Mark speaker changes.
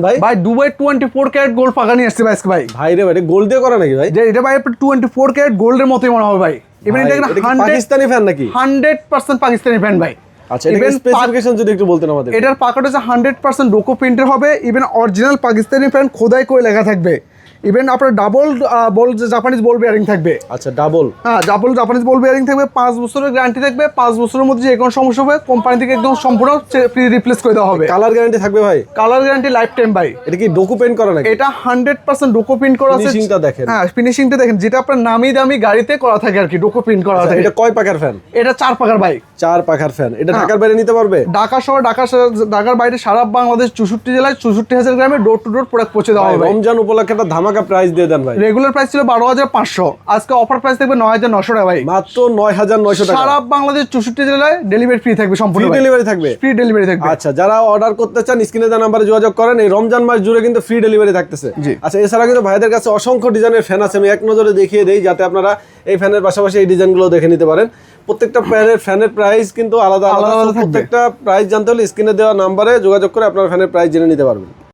Speaker 1: ভাই
Speaker 2: ভাই Dubai 24 carat gold পাকা নিয়ে আসছে ভাই। ভাই
Speaker 1: ভাই রে ভাই গোল্ড দিয়ে করা নাকি ভাই?
Speaker 2: যে এটা ভাই 24 ক্যারেট গোল্ডের মতই মনে হবে ভাই। ইভেন এটা
Speaker 1: পাকিস্তানি ফ্যান নাকি?
Speaker 2: 100% পাকিস্তানি ফ্যান ভাই।
Speaker 1: আচ্ছা, এটা স্পেসিফিকেশন যদি একটু বলতেন আমাদের।
Speaker 2: এটার পাকাটা হচ্ছে 100% ডোকো প্রিন্টের হবে। ইভেন অরিজিনাল পাকিস্তানি ফ্যান খোদাই করে লেখা থাকবে। ইভেন আপনার ডাবল বল জাপানিজ বল বেয়ারিং থাকবে।
Speaker 1: আচ্ছা, ডাবল,
Speaker 2: হ্যাঁ ডাবল জাপানিজ বল বেয়ারিং থাকবে। 5 বছরের গ্যারান্টি থাকবে। 5 বছরের মধ্যে যে কোনো সমস্যা হবে কোম্পানি থেকে একদম সম্পূর্ণ ফ্রি রিপ্লেস করে দেওয়া হবে।
Speaker 1: কালার গ্যারান্টি থাকবে ভাই?
Speaker 2: কালার গ্যারান্টি লাইফ টাইম ভাই।
Speaker 1: এটা কি ডোকো পেইন্ট করা নাকি?
Speaker 2: এটা 100% ডোকো প্রিন্ট করা আছে।
Speaker 1: ফিনিশিংটা দেখেন।
Speaker 2: হ্যাঁ ফিনিশিংটা দেখেন, যেটা আপনার নামি দামি গাড়িতে করা থাকে আর কি, ডোকো প্রিন্ট করা থাকে।
Speaker 1: এটা কয় পাখার ফ্যান?
Speaker 2: এটা 4 পাখার ভাই।
Speaker 1: 4 পাখার ফ্যান। এটা ঢাকার বাইরে নিতে পারবে?
Speaker 2: ঢাকা শহর, ঢাকার বাইরে সারা বাংলাদেশ 64 জেলায় 64,000 গ্রামে ডোর টু ডোর প্রোডাক্ট পৌঁছে দেওয়া হবে।
Speaker 1: রমজান উপলক্ষে একটা ধামাকা প্রাইস দিয়ে দেন ভাই।
Speaker 2: রেগুলার প্রাইস ছিল 12,500, আজকে অফার প্রাইস থাকবে 9,900 টাকা ভাই।
Speaker 1: মাত্র 9,900 টাকা।
Speaker 2: সারা বাংলাদেশ 64 জেলায় ডেলিভারি ফ্রি থাকবে, সম্পূর্ণ
Speaker 1: ফ্রি ডেলিভারি থাকবে।
Speaker 2: ফ্রি ডেলিভারি থাকবে।
Speaker 1: আচ্ছা, যারা অর্ডার করতে চান স্ক্রিনে দেওয়া নম্বরে যোগাযোগ করেন। এই রমজান মাস জুড়ে কিন্তু ফ্রি ডেলিভারি থাকতেছে। আচ্ছা, এছাড়া কিন্তু ভাইদের কাছে অসংখ্য ডিজাইনের ফ্যান আছে। আমি এক নজরে দেখিয়ে দেই যাতে আপনারা এই ফ্যানের পাশাপাশি এই ডিজাইনগুলো দেখে নিতে পারেন। প্রত্যেকটা ফ্যানের প্রাইস কিন্তু আলাদা আলাদা। প্রত্যেকটা প্রাইস জানতে হলে স্ক্রিনে দেওয়া নম্বরে যোগাযোগ করে আপনারা ফ্যানের প্রাইস জেনে নিতে পারবেন।